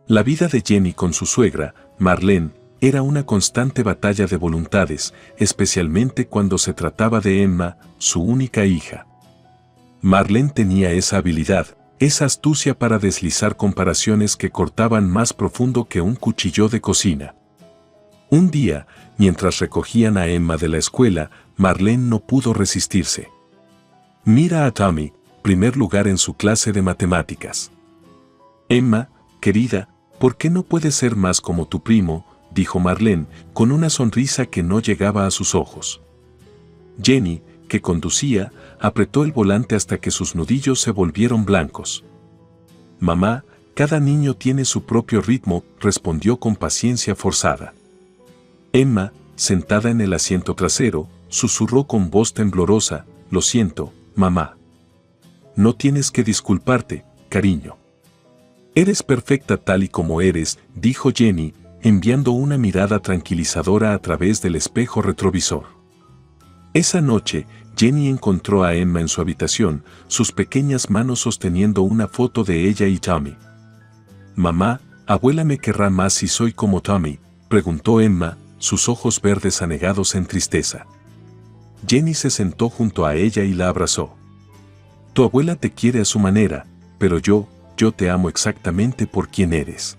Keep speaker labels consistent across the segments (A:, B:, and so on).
A: La vida de Jenny con su suegra, Marlene, era una constante batalla de voluntades, especialmente cuando se trataba de Emma, su única hija. Marlene tenía esa habilidad, esa astucia para deslizar comparaciones que cortaban más profundo que un cuchillo de cocina. Un día, mientras recogían a Emma de la escuela, Marlene no pudo resistirse. Mira a Tommy, primer lugar en su clase de matemáticas. Emma, querida, ¿por qué no puedes ser más como tu primo?, dijo Marlene, con una sonrisa que no llegaba a sus ojos. Jenny, que conducía, apretó el volante hasta que sus nudillos se volvieron blancos. Mamá, cada niño tiene su propio ritmo, respondió con paciencia forzada. Emma, sentada en el asiento trasero, susurró con voz temblorosa, lo siento, mamá. No tienes que disculparte, cariño. Eres perfecta tal y como eres, dijo Jenny, enviando una mirada tranquilizadora a través del espejo retrovisor. Esa noche, Jenny encontró a Emma en su habitación, sus pequeñas manos sosteniendo una foto de ella y Tommy. Mamá, ¿abuela me querrá más si soy como Tommy?, preguntó Emma, sus ojos verdes anegados en tristeza. Jenny se sentó junto a ella y la abrazó. Tu abuela te quiere a su manera, pero yo te amo exactamente por quien eres.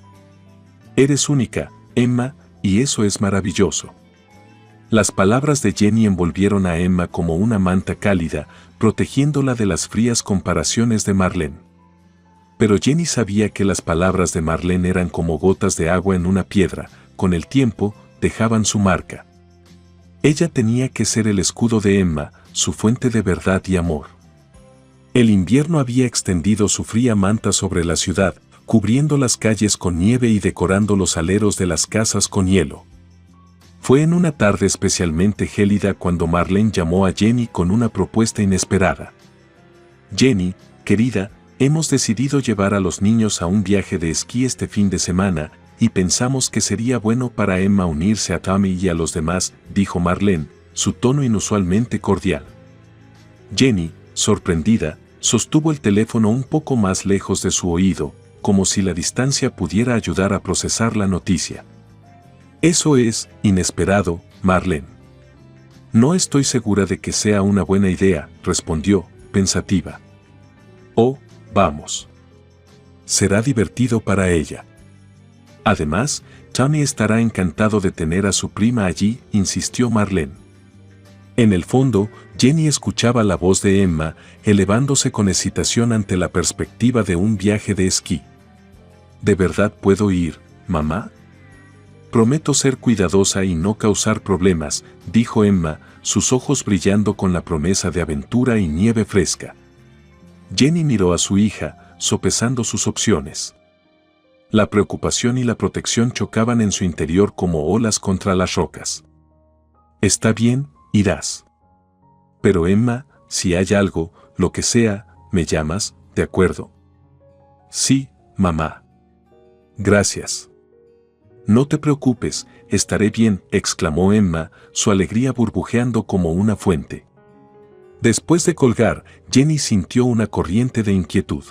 A: Eres única, Emma, y eso es maravilloso. Las palabras de Jenny envolvieron a Emma como una manta cálida, protegiéndola de las frías comparaciones de Marlene. Pero Jenny sabía que las palabras de Marlene eran como gotas de agua en una piedra, con el tiempo, dejaban su marca. Ella tenía que ser el escudo de Emma, su fuente de verdad y amor. El invierno había extendido su fría manta sobre la ciudad, cubriendo las calles con nieve y decorando los aleros de las casas con hielo. Fue en una tarde especialmente gélida cuando Marlene llamó a Jenny con una propuesta inesperada. Jenny, querida, hemos decidido llevar a los niños a un viaje de esquí este fin de semana, y pensamos que sería bueno para Emma unirse a Tommy y a los demás, dijo Marlene, su tono inusualmente cordial. Jenny, sorprendida, sostuvo el teléfono un poco más lejos de su oído, como si la distancia pudiera ayudar a procesar la noticia. Eso es inesperado, Marlene. No estoy segura de que sea una buena idea, respondió, pensativa. Oh, vamos. Será divertido para ella. Además, Tommy estará encantado de tener a su prima allí, insistió Marlene. En el fondo, Jenny escuchaba la voz de Emma, elevándose con excitación ante la perspectiva de un viaje de esquí. ¿De verdad puedo ir, mamá? Prometo ser cuidadosa y no causar problemas, dijo Emma, sus ojos brillando con la promesa de aventura y nieve fresca. Jenny miró a su hija, sopesando sus opciones. La preocupación y la protección chocaban en su interior como olas contra las rocas. Está bien, irás. Pero Emma, si hay algo, lo que sea, me llamas, ¿de acuerdo? Sí, mamá. Gracias. No te preocupes, estaré bien, exclamó Emma, su alegría burbujeando como una fuente. Después de colgar, Jenny sintió una corriente de inquietud.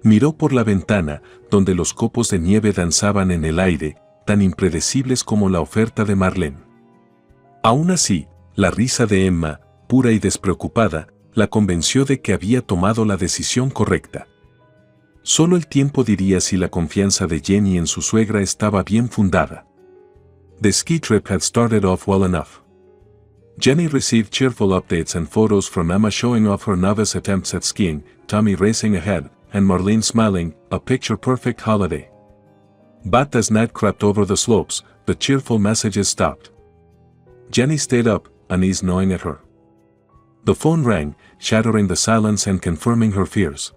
A: Miró por la ventana, donde los copos de nieve danzaban en el aire, tan impredecibles como la oferta de Marlene. Aún así, la risa de Emma, pura y despreocupada, la convenció de que había tomado la decisión correcta. Solo el tiempo diría si la confianza de Jenny en su suegra estaba bien fundada. The ski trip had started off well enough. Jenny received cheerful updates and photos from Emma showing off her novice attempts at skiing, Tommy racing ahead, and Marlene smiling, a picture-perfect holiday. But as night crept over the slopes, the cheerful messages stopped. Jenny stayed up, unease gnawing at her. The phone rang, shattering the silence and confirming her fears.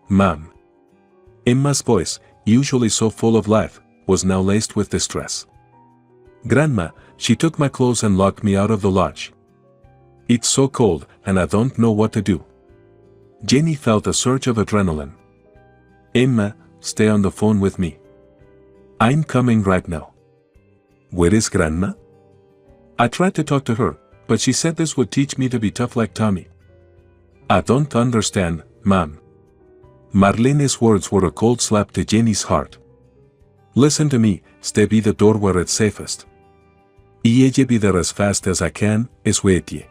A: Mom. Emma's voice, usually so full of life, was now laced with distress. Grandma, she took my clothes and locked me out of the lodge. It's so cold, and I don't know what to do. Jenny felt a surge of adrenaline. Emma, stay on the phone with me. I'm coming right now. Where is Grandma? I tried to talk to her, but she said this would teach me to be tough like Tommy. I don't understand, Mom. Marlene's words were a cold slap to Jenny's heart. Listen to me, stay by the door where it's safest. Y ella be there as fast as I can, suegra.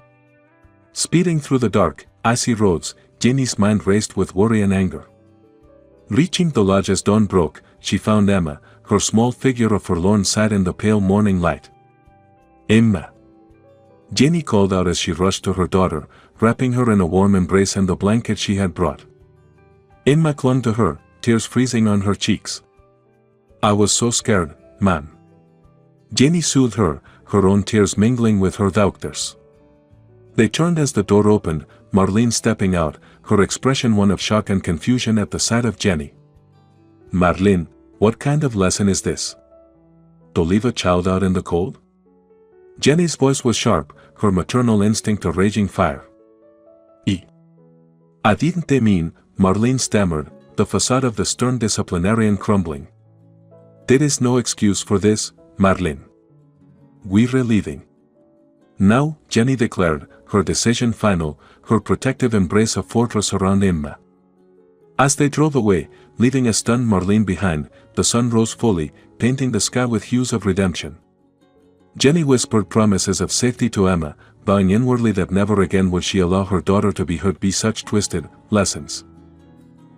A: Speeding through the dark, icy roads, Jenny's mind raced with worry and anger. Reaching the lodge as dawn broke, she found Emma, her small figure a forlorn sight in the pale morning light. Emma! Jenny called out as she rushed to her daughter, wrapping her in a warm embrace and the blanket she had brought. Emma clung to her, tears freezing on her cheeks. I was so scared, man. Jenny soothed her, her own tears mingling with her daughter's. They turned as the door opened, Marlene stepping out, her expression one of shock and confusion at the sight of Jenny. Marlene, what kind of lesson is this? To leave a child out in the cold? Jenny's voice was sharp, her maternal instinct a raging fire. I didn't mean, Marlene stammered, the facade of the stern disciplinarian crumbling. There is no excuse for this, Marlene. We're leaving. Now, Jenny declared, her decision final, her protective embrace a fortress around Emma. As they drove away, leaving a stunned Marlene behind, the sun rose fully, painting the sky with hues of redemption. Jenny whispered promises of safety to Emma, vowing inwardly that never again would she allow her daughter to be hurt by such twisted lessons.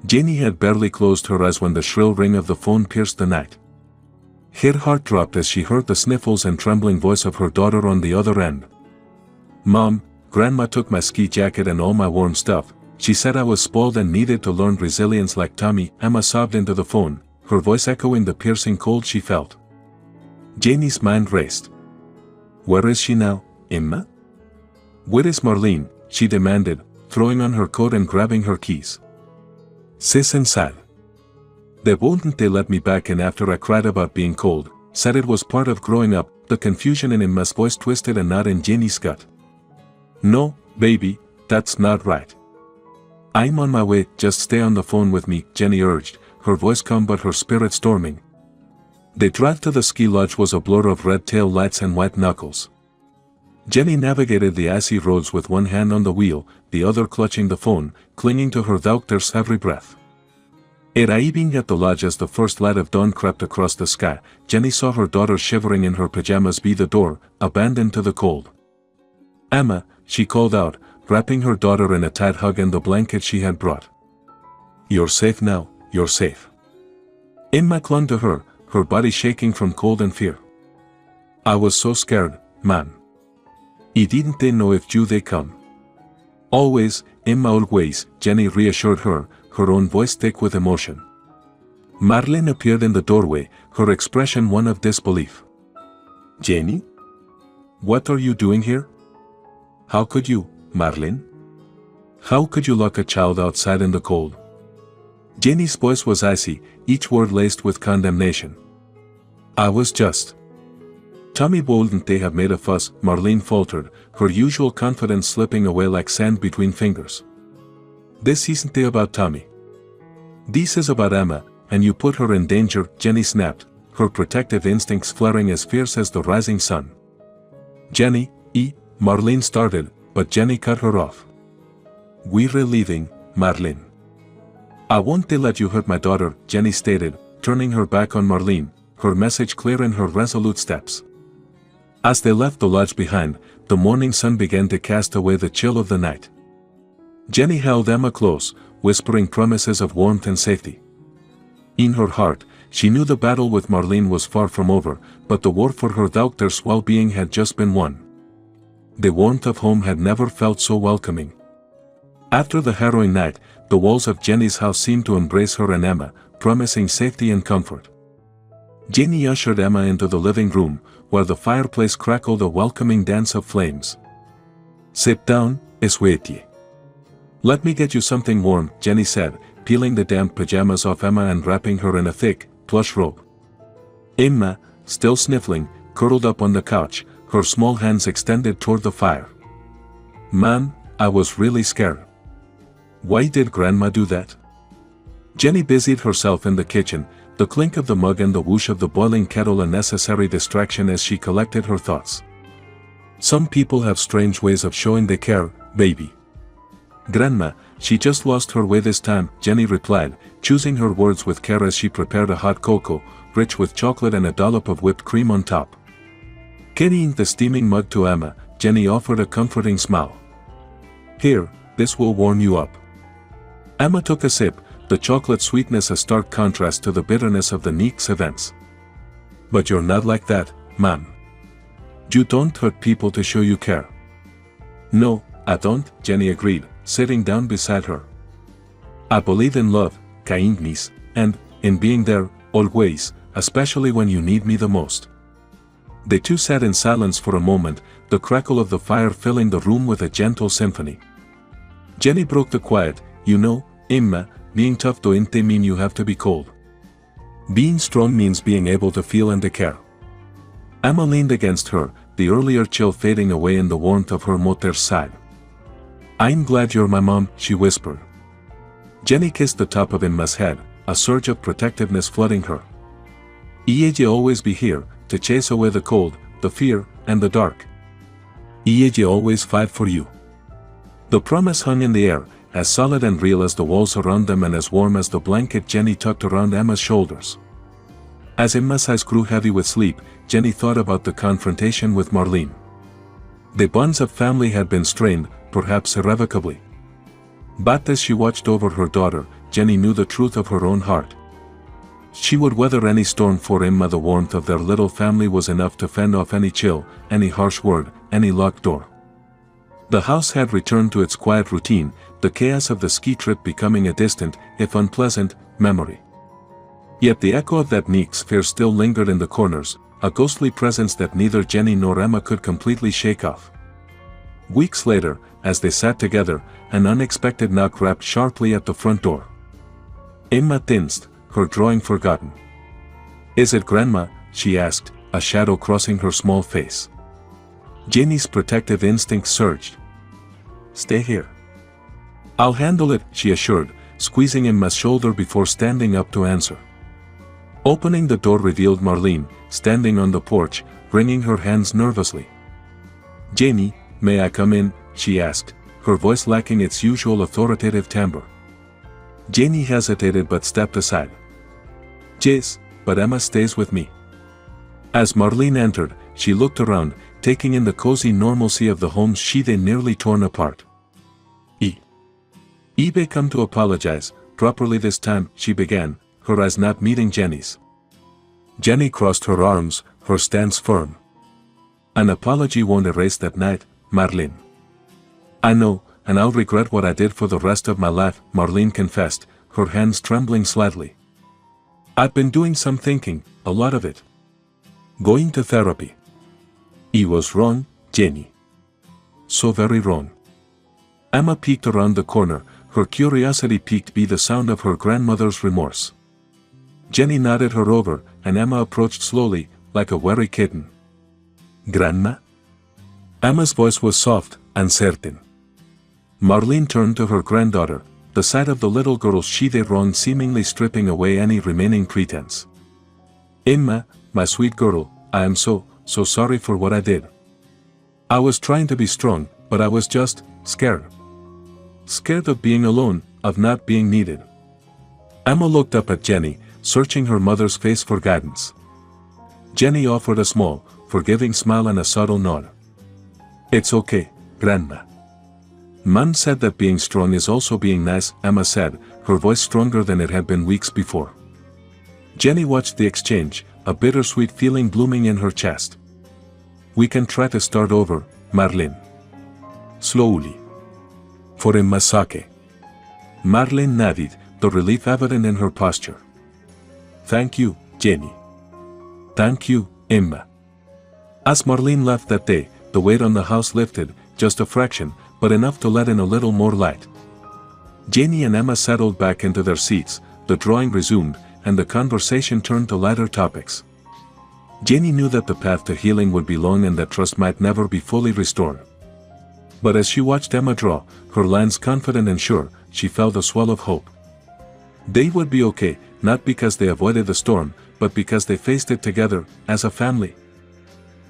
A: Jenny had barely closed her eyes when the shrill ring of the phone pierced the night. Her heart dropped as she heard the sniffles and trembling voice of her daughter on the other end. Mom, Grandma took my ski jacket and all my warm stuff. She said I was spoiled and needed to learn resilience like Tommy. Emma sobbed into the phone, her voice echoing the piercing cold she felt. Jenny's mind raced. Where is she now, Emma? Where is Marlene? She demanded, throwing on her coat and grabbing her keys. Sis inside. They wouldn't they let me back in after I cried about being cold, said it was part of growing up, the confusion in Emma's voice twisted a knot in Jenny's gut. No, baby, that's not right. I'm on my way, just stay on the phone with me, Jenny urged, her voice calm but her spirit storming. The drive to the ski lodge was a blur of red tail lights and white knuckles. Jenny navigated the icy roads with one hand on the wheel, the other clutching the phone, clinging to her daughter's every breath. Arriving at the lodge as the first light of dawn crept across the sky, Jenny saw her daughter shivering in her pajamas by the door, abandoned to the cold. Emma, she called out, wrapping her daughter in a tight hug and the blanket she had brought. You're safe now, you're safe. Emma clung to her, her body shaking from cold and fear. I was so scared, man. I didn't know if they come. Always, Emma always, Jenny reassured her, her own voice thick with emotion. Marlene appeared in the doorway, her expression one of disbelief. Jenny? What are you doing here? How could you, Marlene? How could you lock a child outside in the cold? Jenny's voice was icy, each word laced with condemnation. I was just. Tommy wouldn't they have made a fuss, Marlene faltered, her usual confidence slipping away like sand between fingers. This isn't about Tommy. This is about Emma, and you put her in danger, Jenny snapped, her protective instincts flaring as fierce as the rising sun. Jenny, Marlene started, but Jenny cut her off. We're leaving, Marlene. I won't let you hurt my daughter, Jenny stated, turning her back on Marlene, her message clear in her resolute steps. As they left the lodge behind, the morning sun began to cast away the chill of the night. Jenny held Emma close, whispering promises of warmth and safety. In her heart, she knew the battle with Marlene was far from over, but the war for her daughter's well-being had just been won. The warmth of home had never felt so welcoming. After the harrowing night, the walls of Jenny's house seemed to embrace her and Emma, promising safety and comfort. Jenny ushered Emma into the living room, where the fireplace crackled a welcoming dance of flames. Sit down, suegra. Let me get you something warm, Jenny said, peeling the damp pajamas off Emma and wrapping her in a thick, plush robe. Emma, still sniffling, curled up on the couch, her small hands extended toward the fire. Man, I was really scared. Why did Grandma do that? Jenny busied herself in the kitchen, the clink of the mug and the whoosh of the boiling kettle a necessary distraction as she collected her thoughts. Some people have strange ways of showing they care, baby. Grandma, she just lost her way this time, Jenny replied, choosing her words with care as she prepared a hot cocoa, rich with chocolate and a dollop of whipped cream on top. Carrying the steaming mug to Emma, Jenny offered a comforting smile. Here, this will warm you up. Emma took a sip, the chocolate sweetness a stark contrast to the bitterness of the next events. But you're not like that, Mom. You don't hurt people to show you care. No, I don't, Jenny agreed, sitting down beside her. I believe in love, kindness, and in being there, always, especially when you need me the most. The two sat in silence for a moment, the crackle of the fire filling the room with a gentle symphony. Jenny broke the quiet. You know, Emma, being tough doesn't mean you have to be cold. Being strong means being able to feel and to care. Emma leaned against her, the earlier chill fading away in the warmth of her mother's side. I'm glad you're my mom, she whispered. Jenny kissed the top of Emma's head, a surge of protectiveness flooding her. I'll always be here, to chase away the cold, the fear, and the dark. I'll always fight for you. The promise hung in the air, as solid and real as the walls around them and as warm as the blanket Jenny tucked around Emma's shoulders. As Emma's eyes grew heavy with sleep, Jenny thought about the confrontation with Marlene. The bonds of family had been strained, perhaps irrevocably. But as she watched over her daughter, Jenny knew the truth of her own heart. She would weather any storm for Emma. The warmth of their little family was enough to fend off any chill, any harsh word, any locked door. The house had returned to its quiet routine, the chaos of the ski trip becoming a distant, if unpleasant, memory. Yet the echo of that next fear still lingered in the corners, a ghostly presence that neither Jenny nor Emma could completely shake off. Weeks later, as they sat together, an unexpected knock rapped sharply at the front door. Emma tensed, her drawing forgotten. Is it Grandma? She asked, a shadow crossing her small face. Jenny's protective instinct surged. Stay here. I'll handle it, she assured, squeezing Emma's shoulder before standing up to answer. Opening the door revealed Marlene, standing on the porch, wringing her hands nervously. Jenny, may I come in? She asked, her voice lacking its usual authoritative timbre. Jenny hesitated but stepped aside. Yes, but Emma stays with me. As Marlene entered, she looked around, taking in the cozy normalcy of the home she'd nearly torn apart. Ebe come to apologize, properly this time, she began, her eyes not meeting Jenny's. Jenny crossed her arms, her stance firm. An apology won't erase that night, Marlene. I know, and I'll regret what I did for the rest of my life, Marlene confessed, her hands trembling slightly. I've been doing some thinking, a lot of it. Going to therapy. I was wrong, Jenny. So very wrong. Emma peeked around the corner, her curiosity piqued by the sound of her grandmother's remorse. Jenny nodded her over, and Emma approached slowly, like a wary kitten. Grandma? Emma's voice was soft, uncertain. Marlene turned to her granddaughter, the sight of the little girl she did wrong seemingly stripping away any remaining pretense. Emma, my sweet girl, I am so sorry for what I did. I was trying to be strong, but I was just scared. Scared of being alone, of not being needed. Emma looked up at Jenny, searching her mother's face for guidance. Jenny offered a small, forgiving smile and a subtle nod. It's okay, Grandma. Mom said that being strong is also being nice, Emma said, her voice stronger than it had been weeks before. Jenny watched the exchange, a bittersweet feeling blooming in her chest. We can try to start over, Marlene. Slowly. For Emma's sake. Marlene nodded, the relief evident in her posture. Thank you, Jenny. Thank you, Emma. As Marlene left that day, the weight on the house lifted, just a fraction, but enough to let in a little more light. Jenny and Emma settled back into their seats, the drawing resumed, and the conversation turned to lighter topics. Jenny knew that the path to healing would be long and that trust might never be fully restored. But as she watched Emma draw, her lines confident and sure, she felt a swell of hope. They would be okay, not because they avoided the storm, but because they faced it together, as a family.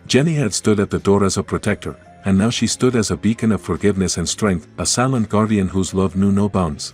A: Jenny had stood at the door as a protector, and now she stood as a beacon of forgiveness and strength, a silent guardian whose love knew no bounds.